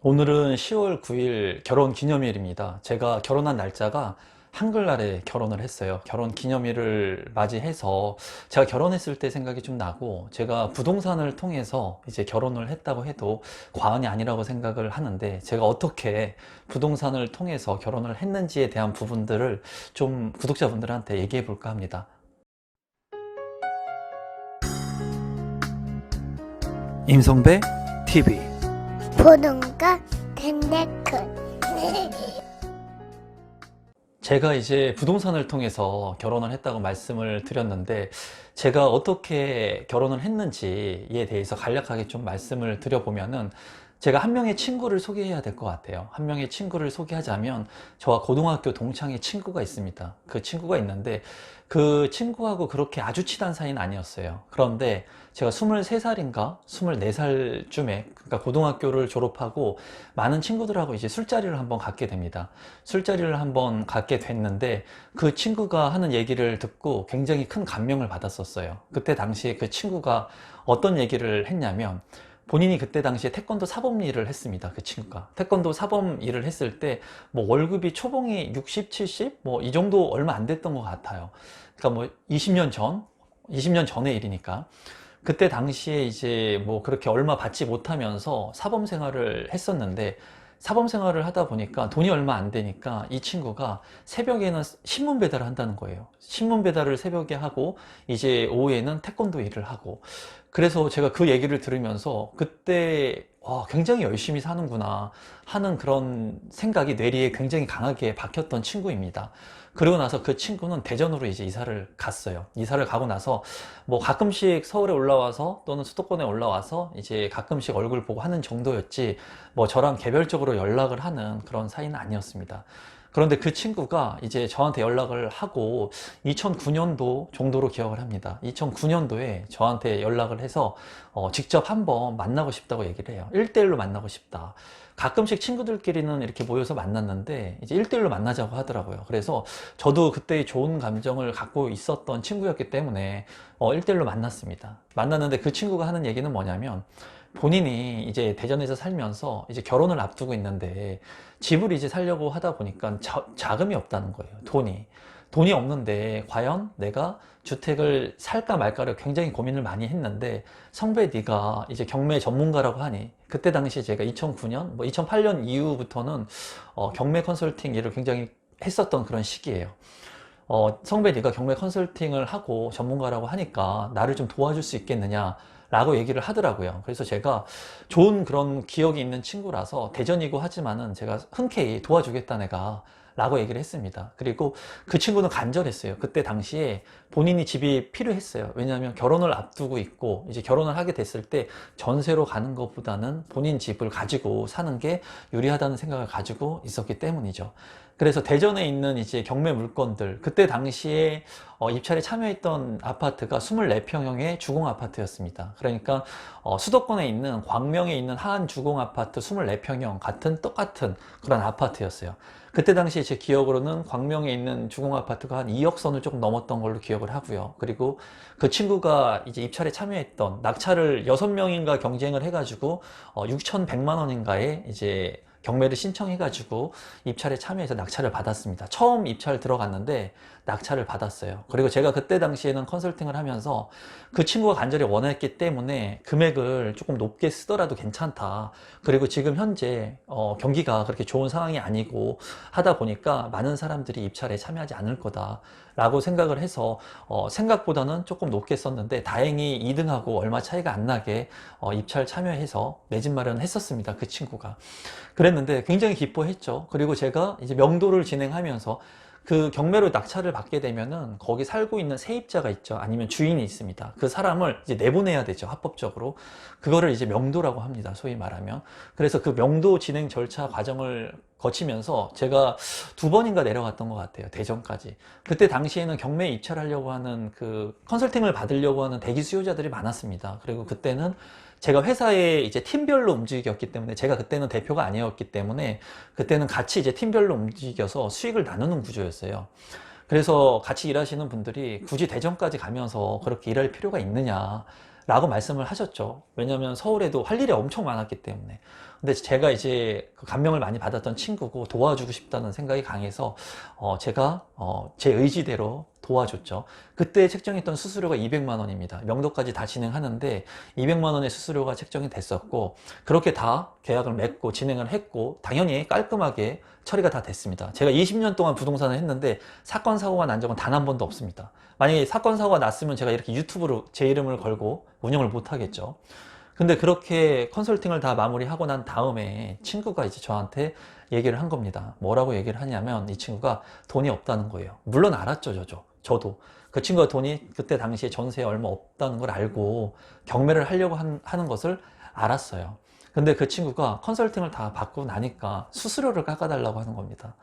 오늘은 10월 9일 결혼 기념일입니다. 제가 결혼한 날짜가 한글날에 결혼을 했어요. 결혼 기념일을 맞이해서 제가 결혼했을 때 생각이 좀 나고, 제가 부동산을 통해서 이제 결혼을 했다고 해도 과언이 아니라고 생각을 하는데, 제가 어떻게 부동산을 통해서 결혼을 했는지에 대한 부분들을 좀 구독자분들한테 얘기해 볼까 합니다. 임성배 TV. 보는가 덴데크 제가 이제 부동산을 통해서 결혼을 했다고 말씀을 드렸는데, 제가 어떻게 결혼을 했는지에 대해서 간략하게 좀 말씀을 드려보면은, 제가 한 명의 친구를 소개해야 될 것 같아요. 한 명의 친구를 소개하자면, 저와 고등학교 동창의 친구가 있습니다. 그 친구가 있는데, 그 친구하고 그렇게 아주 친한 사이는 아니었어요. 그런데 제가 23살인가 24살쯤에, 그러니까 고등학교를 졸업하고 많은 친구들하고 이제 술자리를 한번 갖게 됩니다. 술자리를 한번 갖게 됐는데, 그 친구가 하는 얘기를 듣고 굉장히 큰 감명을 받았었어요. 그때 당시에 그 친구가 어떤 얘기를 했냐면, 본인이 그때 당시에 태권도 사범 일을 했습니다. 그 친구가 태권도 사범 일을 했을 때 뭐 월급이 초봉이 60, 70 뭐 이 정도 얼마 안 됐던 것 같아요. 그러니까 뭐 20년 전의 일이니까, 그때 당시에 이제 뭐 그렇게 얼마 받지 못하면서 사범 생활을 했었는데, 사범 생활을 하다 보니까 돈이 얼마 안 되니까 이 친구가 새벽에는 신문 배달을 한다는 거예요. 신문 배달을 새벽에 하고, 이제 오후에는 태권도 일을 하고. 그래서 제가 그 얘기를 들으면서 그때 굉장히 열심히 사는구나 하는 그런 생각이 뇌리에 굉장히 강하게 박혔던 친구입니다. 그리고 나서 그 친구는 대전으로 이제 이사를 갔어요. 이사를 가고 나서 뭐 가끔씩 서울에 올라와서 또는 수도권에 올라와서 이제 가끔씩 얼굴 보고 하는 정도였지, 뭐 저랑 개별적으로 연락을 하는 그런 사이는 아니었습니다. 그런데 그 친구가 이제 저한테 연락을 하고, 2009년도 정도로 기억을 합니다. 2009년도에 저한테 연락을 해서 직접 한번 만나고 싶다고 얘기를 해요. 1대1로 만나고 싶다. 가끔씩 친구들끼리는 이렇게 모여서 만났는데 이제 1대1로 만나자고 하더라고요. 그래서 저도 그때 좋은 감정을 갖고 있었던 친구였기 때문에 1대1로 만났습니다. 만났는데 그 친구가 하는 얘기는 뭐냐면, 본인이 이제 대전에서 살면서 이제 결혼을 앞두고 있는데, 집을 이제 살려고 하다 보니까 자금이 없다는 거예요. 돈이 없는데 과연 내가 주택을 살까 말까를 굉장히 고민을 많이 했는데, 성배 네가 이제 경매 전문가라고 하니, 그때 당시 제가 2009년 뭐 2008년 이후부터는 경매 컨설팅 일을 굉장히 했었던 그런 시기예요. 성배 네가 경매 컨설팅을 하고 전문가라고 하니까 나를 좀 도와줄 수 있겠느냐 라고 얘기를 하더라고요. 그래서 제가 좋은 그런 기억이 있는 친구라서, 대전이고 하지만은 제가 흔쾌히 도와주겠다 내가 라고 얘기를 했습니다. 그리고 그 친구는 간절했어요. 그때 당시에 본인이 집이 필요했어요. 왜냐하면 결혼을 앞두고 있고, 이제 결혼을 하게 됐을 때 전세로 가는 것보다는 본인 집을 가지고 사는 게 유리하다는 생각을 가지고 있었기 때문이죠. 그래서 대전에 있는 이제 경매 물건들, 그때 당시에 입찰에 참여했던 아파트가 24평형의 주공 아파트였습니다. 그러니까 수도권에 있는 광명에 있는 하안 주공 아파트 24평형 같은 똑같은 그런 아파트였어요. 그때 당시 제 기억으로는 광명에 있는 주공 아파트가 한 2억 선을 조금 넘었던 걸로 기억을 하고요. 그리고 그 친구가 이제 입찰에 참여했던, 낙찰을 6명인가 경쟁을 해가지고 6,100만 원인가에 이제 경매를 신청해가지고 입찰에 참여해서 낙찰을 받았습니다. 처음 입찰 들어갔는데 낙찰을 받았어요. 그리고 제가 그때 당시에는 컨설팅을 하면서 그 친구가 간절히 원했기 때문에 금액을 조금 높게 쓰더라도 괜찮다. 그리고 지금 현재 경기가 그렇게 좋은 상황이 아니고 하다 보니까 많은 사람들이 입찰에 참여하지 않을 거다 라고 생각을 해서 생각보다는 조금 높게 썼는데, 다행히 2등하고 얼마 차이가 안 나게 입찰 참여해서 내 집 마련을 했었습니다. 그 친구가. 그랬는데 굉장히 기뻐했죠. 그리고 제가 이제 명도를 진행하면서, 그 경매로 낙찰을 받게 되면은 거기 살고 있는 세입자가 있죠. 아니면 주인이 있습니다. 그 사람을 이제 내보내야 되죠. 합법적으로. 그거를 이제 명도라고 합니다. 소위 말하면. 그래서 그 명도 진행 절차 과정을 거치면서 제가 2번인가 내려갔던 것 같아요. 대전까지. 그때 당시에는 경매 입찰하려고 하는, 그 컨설팅을 받으려고 하는 대기 수요자들이 많았습니다. 그리고 그때는 제가 회사에 이제 팀별로 움직였기 때문에, 제가 그때는 대표가 아니었기 때문에 그때는 같이 이제 팀별로 움직여서 수익을 나누는 구조였어요. 그래서 같이 일하시는 분들이 굳이 대전까지 가면서 그렇게 일할 필요가 있느냐 라고 말씀을 하셨죠. 왜냐하면 서울에도 할 일이 엄청 많았기 때문에. 근데 제가 이제 그 감명을 많이 받았던 친구고 도와주고 싶다는 생각이 강해서 제가 제 의지대로 도와줬죠. 그때 책정했던 수수료가 200만 원입니다. 명도까지 다 진행하는데 200만 원의 수수료가 책정이 됐었고, 그렇게 다 계약을 맺고 진행을 했고, 당연히 깔끔하게 처리가 다 됐습니다. 제가 20년 동안 부동산을 했는데 사건 사고가 난 적은 단 한 번도 없습니다. 만약에 사건 사고가 났으면 제가 이렇게 유튜브로 제 이름을 걸고 운영을 못 하겠죠. 근데 그렇게 컨설팅을 다 마무리하고 난 다음에 친구가 이제 저한테 얘기를 한 겁니다. 뭐라고 얘기를 하냐면, 이 친구가 돈이 없다는 거예요. 물론 알았죠, 저도. 그 친구가 돈이 그때 당시에 전세에 얼마 없다는 걸 알고 경매를 하려고 하는 것을 알았어요. 근데 그 친구가 컨설팅을 다 받고 나니까 수수료를 깎아달라고 하는 겁니다.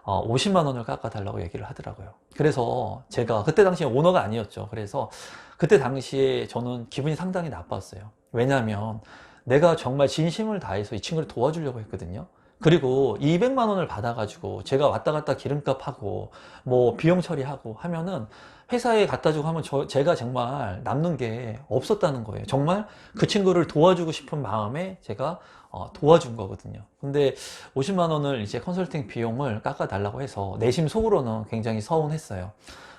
50만 원을 깎아달라고 얘기를 하더라고요. 그래서 제가 그때 당시에 오너가 아니었죠. 그래서 그때 당시에 저는 기분이 상당히 나빴어요. 왜냐하면 내가 정말 진심을 다해서 이 친구를 도와주려고 했거든요. 그리고 200만 원을 받아가지고 제가 왔다 갔다 기름값 하고 뭐 비용 처리하고 하면은 회사에 갖다 주고 하면 제가 정말 남는 게 없었다는 거예요. 정말 그 친구를 도와주고 싶은 마음에 제가 도와준 거거든요. 근데 50만 원을 이제 컨설팅 비용을 깎아달라고 해서 내심 속으로는 굉장히 서운했어요.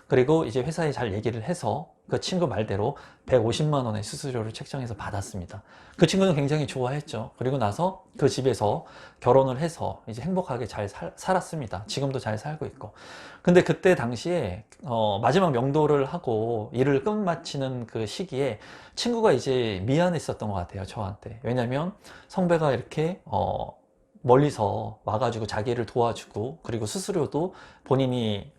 그리고 이제 회사에 잘 얘기를 해서 그 친구 말대로 150만 원의 수수료를 책정해서 받았습니다. 그 친구는 굉장히 좋아했죠. 그리고 나서 그 집에서 결혼을 해서 이제 행복하게 잘 살았습니다. 지금도 잘 살고 있고. 근데 그때 당시에 마지막 명도를 하고 일을 끝마치는 그 시기에 친구가 이제 미안했었던 것 같아요, 저한테. 왜냐면 성배가 이렇게 멀리서 와가지고 자기를 도와주고, 그리고 수수료도 본인이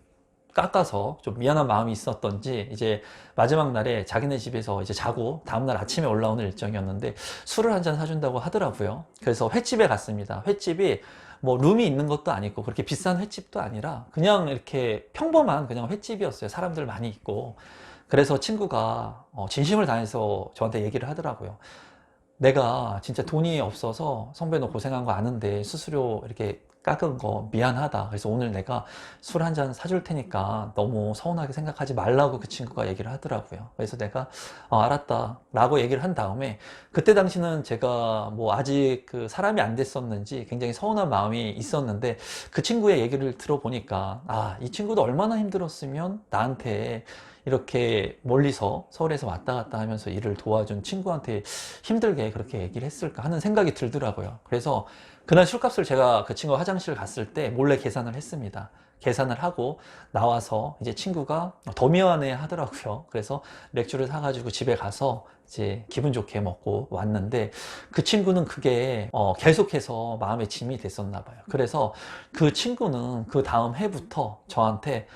깎아서 좀 미안한 마음이 있었던지 이제 마지막 날에 자기네 집에서 이제 자고 다음날 아침에 올라오는 일정이었는데 술을 한 잔 사준다고 하더라고요. 그래서 횟집에 갔습니다. 횟집이 뭐 룸이 있는 것도 아니고 그렇게 비싼 횟집도 아니라 그냥 이렇게 평범한 그냥 횟집이었어요. 사람들 많이 있고. 그래서 친구가 진심을 다해서 저한테 얘기를 하더라고요. 내가 진짜 돈이 없어서 성배 너 고생한 거 아는데 수수료 이렇게 깎은 거 미안하다. 그래서 오늘 내가 술 한 잔 사줄 테니까 너무 서운하게 생각하지 말라고 그 친구가 얘기를 하더라고요. 그래서 내가 알았다 라고 얘기를 한 다음에, 그때 당시는 제가 뭐 아직 그 사람이 안 됐었는지 굉장히 서운한 마음이 있었는데, 그 친구의 얘기를 들어보니까 이 친구도 얼마나 힘들었으면 나한테 이렇게 멀리서 서울에서 왔다 갔다 하면서 일을 도와준 친구한테 힘들게 그렇게 얘기를 했을까 하는 생각이 들더라고요. 그래서 그날 술값을 제가 그 친구가 화장실 갔을 때 몰래 계산을 했습니다. 계산을 하고 나와서 이제 친구가 더 미안해 하더라고요. 그래서 맥주를 사가지고 집에 가서 이제 기분 좋게 먹고 왔는데, 그 친구는 그게 계속해서 마음에 짐이 됐었나 봐요. 그래서 그 친구는 그 다음 해부터 저한테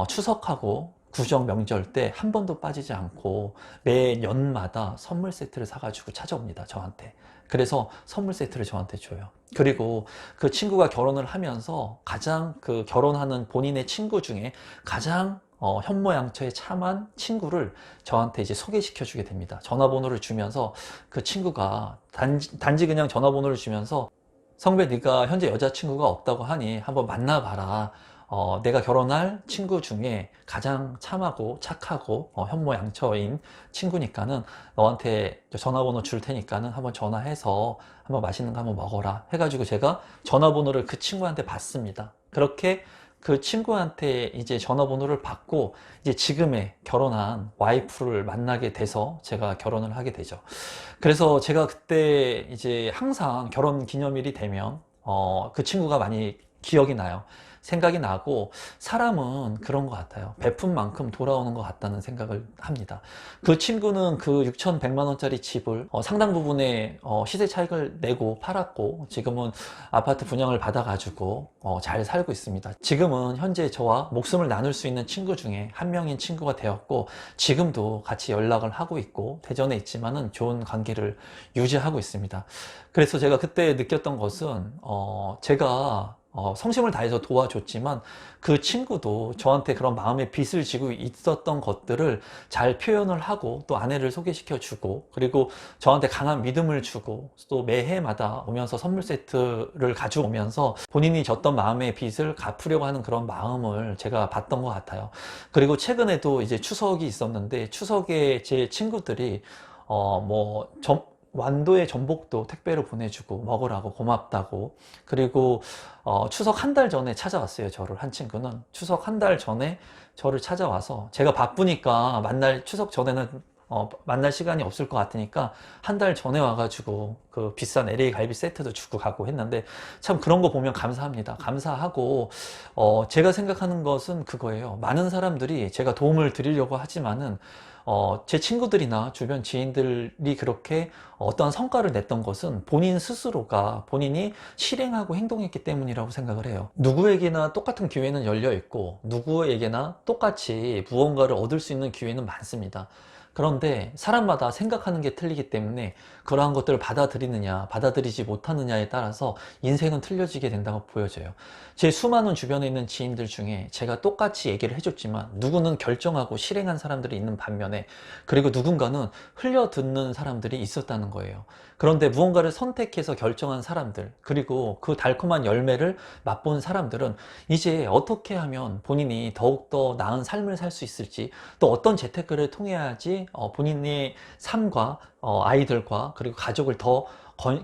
추석하고 구정 명절 때 한 번도 빠지지 않고 매년마다 선물 세트를 사가지고 찾아옵니다, 저한테. 그래서 선물 세트를 저한테 줘요. 그리고 그 친구가 결혼을 하면서 가장 그 결혼하는 본인의 친구 중에 가장 현모양처에 참한 친구를 저한테 이제 소개시켜 주게 됩니다. 전화번호를 주면서 그 친구가 단지 그냥 전화번호를 주면서, 성배 네가 현재 여자친구가 없다고 하니 한번 만나봐라. 내가 결혼할 친구 중에 가장 참하고 착하고 현모양처인 친구니까는 너한테 전화번호 줄 테니까는 한번 전화해서 한번 맛있는 거 한번 먹어라 해가지고 제가 전화번호를 그 친구한테 받습니다. 그렇게 그 친구한테 이제 전화번호를 받고 이제 지금의 결혼한 와이프를 만나게 돼서 제가 결혼을 하게 되죠. 그래서 제가 그때 이제 항상 결혼 기념일이 되면 그 친구가 많이 기억이 나요. 생각이 나고, 사람은 그런 것 같아요. 베푼 만큼 돌아오는 것 같다는 생각을 합니다. 그 친구는 그 6,100만 원짜리 집을 상당 부분의 시세 차익을 내고 팔았고, 지금은 아파트 분양을 받아가지고 잘 살고 있습니다. 지금은 현재 저와 목숨을 나눌 수 있는 친구 중에 한 명인 친구가 되었고, 지금도 같이 연락을 하고 있고 대전에 있지만은 좋은 관계를 유지하고 있습니다. 그래서 제가 그때 느꼈던 것은 제가 성심을 다해서 도와줬지만 그 친구도 저한테 그런 마음의 빚을 지고 있었던 것들을 잘 표현을 하고, 또 아내를 소개시켜 주고, 그리고 저한테 강한 믿음을 주고, 또 매해마다 오면서 선물 세트를 가져오면서 본인이 졌던 마음의 빚을 갚으려고 하는 그런 마음을 제가 봤던 것 같아요. 그리고 최근에도 이제 추석이 있었는데, 추석에 제 친구들이 완도의 전복도 택배로 보내주고 먹으라고 고맙다고. 그리고 추석 한 달 전에 찾아왔어요. 저를 한 친구는 추석 한 달 전에 저를 찾아와서, 제가 바쁘니까 추석 전에는 만날 시간이 없을 것 같으니까 한 달 전에 와가지고 그 비싼 LA 갈비 세트도 주고 가고 했는데, 참 그런 거 보면 감사합니다. 감사하고, 제가 생각하는 것은 그거예요. 많은 사람들이 제가 도움을 드리려고 하지만은 제 친구들이나 주변 지인들이 그렇게 어떠한 성과를 냈던 것은 본인 스스로가 본인이 실행하고 행동했기 때문이라고 생각을 해요. 누구에게나 똑같은 기회는 열려 있고 누구에게나 똑같이 무언가를 얻을 수 있는 기회는 많습니다. 그런데 사람마다 생각하는 게 틀리기 때문에 그러한 것들을 받아들이느냐 받아들이지 못하느냐에 따라서 인생은 틀려지게 된다고 보여져요. 제 수많은 주변에 있는 지인들 중에 제가 똑같이 얘기를 해줬지만 누구는 결정하고 실행한 사람들이 있는 반면에, 그리고 누군가는 흘려듣는 사람들이 있었다는 거예요. 그런데 무언가를 선택해서 결정한 사람들, 그리고 그 달콤한 열매를 맛본 사람들은 이제 어떻게 하면 본인이 더욱더 나은 삶을 살 수 있을지, 또 어떤 재테크를 통해야지 본인의 삶과 아이들과 그리고 가족을 더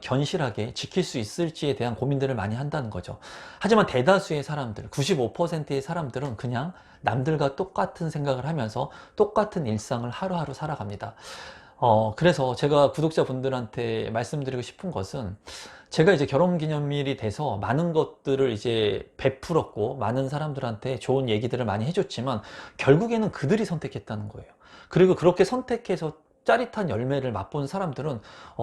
견실하게 지킬 수 있을지에 대한 고민들을 많이 한다는 거죠. 하지만 대다수의 사람들, 95%의 사람들은 그냥 남들과 똑같은 생각을 하면서 똑같은 일상을 하루하루 살아갑니다. 그래서 제가 구독자분들한테 말씀드리고 싶은 것은, 제가 이제 결혼기념일이 돼서 많은 것들을 이제 베풀었고 많은 사람들한테 좋은 얘기들을 많이 해줬지만 결국에는 그들이 선택했다는 거예요. 그리고 그렇게 선택해서 짜릿한 열매를 맛본 사람들은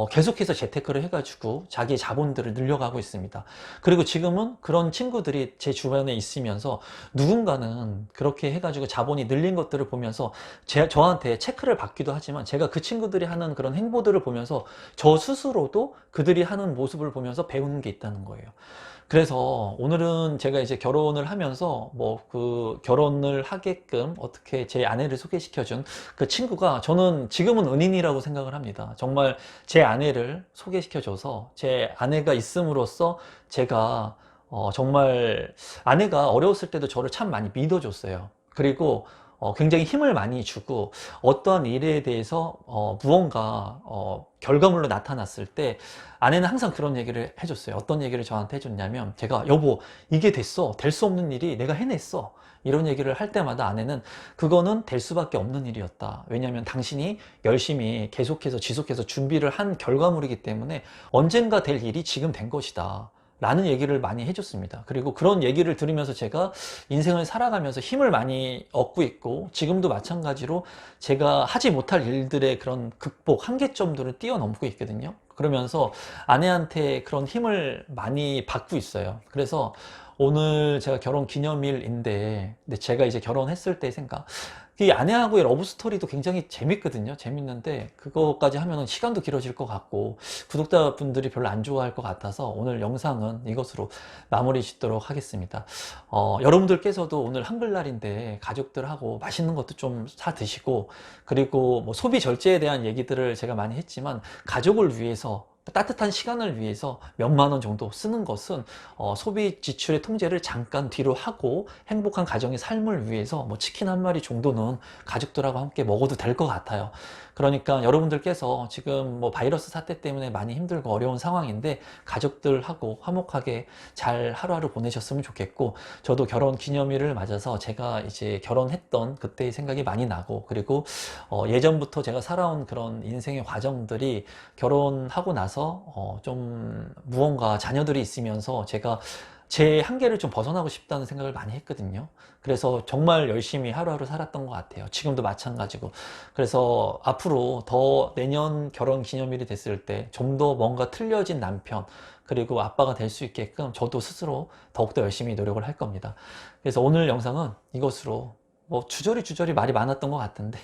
계속해서 재테크를 해가지고 자기의 자본들을 늘려가고 있습니다. 그리고 지금은 그런 친구들이 제 주변에 있으면서 누군가는 그렇게 해가지고 자본이 늘린 것들을 보면서 저한테 체크를 받기도 하지만, 제가 그 친구들이 하는 그런 행보들을 보면서 저 스스로도 그들이 하는 모습을 보면서 배우는 게 있다는 거예요. 그래서 오늘은 제가 이제 결혼을 하면서 그 결혼을 하게끔 어떻게 제 아내를 소개시켜준 그 친구가, 저는 지금은 은인이라고 생각을 합니다. 정말 제 아내를 소개시켜줘서, 제 아내가 있음으로써 제가 정말, 아내가 어려웠을 때도 저를 참 많이 믿어줬어요. 그리고 굉장히 힘을 많이 주고, 어떠한 일에 대해서 무언가 결과물로 나타났을 때 아내는 항상 그런 얘기를 해줬어요. 어떤 얘기를 저한테 해줬냐면, 제가 여보 이게 됐어, 될 수 없는 일이 내가 해냈어, 이런 얘기를 할 때마다 아내는 그거는 될 수밖에 없는 일이었다. 왜냐하면 당신이 열심히 계속해서 지속해서 준비를 한 결과물이기 때문에 언젠가 될 일이 지금 된 것이다 라는 얘기를 많이 해줬습니다. 그리고 그런 얘기를 들으면서 제가 인생을 살아가면서 힘을 많이 얻고 있고, 지금도 마찬가지로 제가 하지 못할 일들의 그런 극복, 한계점들을 뛰어넘고 있거든요. 그러면서 아내한테 그런 힘을 많이 받고 있어요. 그래서 오늘 제가 결혼 기념일인데, 근데 제가 이제 결혼했을 때 생각, 이 아내하고의 러브 스토리도 굉장히 재밌거든요. 재밌는데 그거까지 하면은 시간도 길어질 것 같고 구독자분들이 별로 안 좋아할 것 같아서 오늘 영상은 이것으로 마무리 짓도록 하겠습니다. 여러분들께서도 오늘 한글날인데 가족들하고 맛있는 것도 좀 사 드시고, 그리고 소비 절제에 대한 얘기들을 제가 많이 했지만, 가족을 위해서 따뜻한 시간을 위해서 몇만 원 정도 쓰는 것은 소비 지출의 통제를 잠깐 뒤로 하고 행복한 가정의 삶을 위해서 치킨 한 마리 정도는 가족들하고 함께 먹어도 될 것 같아요. 그러니까 여러분들께서 지금 바이러스 사태 때문에 많이 힘들고 어려운 상황인데 가족들하고 화목하게 잘 하루하루 보내셨으면 좋겠고, 저도 결혼 기념일을 맞아서 제가 이제 결혼했던 그때의 생각이 많이 나고, 그리고 예전부터 제가 살아온 그런 인생의 과정들이 결혼하고 나서 좀 무언가 자녀들이 있으면서 제가 제 한계를 좀 벗어나고 싶다는 생각을 많이 했거든요. 그래서 정말 열심히 하루하루 살았던 것 같아요. 지금도 마찬가지고. 그래서 앞으로 더 내년 결혼 기념일이 됐을 때 좀 더 뭔가 틀려진 남편, 그리고 아빠가 될 수 있게끔 저도 스스로 더욱더 열심히 노력을 할 겁니다. 그래서 오늘 영상은 이것으로, 주저리 말이 많았던 것 같은데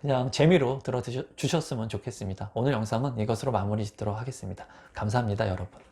그냥 재미로 들어주셨으면 좋겠습니다. 오늘 영상은 이것으로 마무리 짓도록 하겠습니다. 감사합니다, 여러분.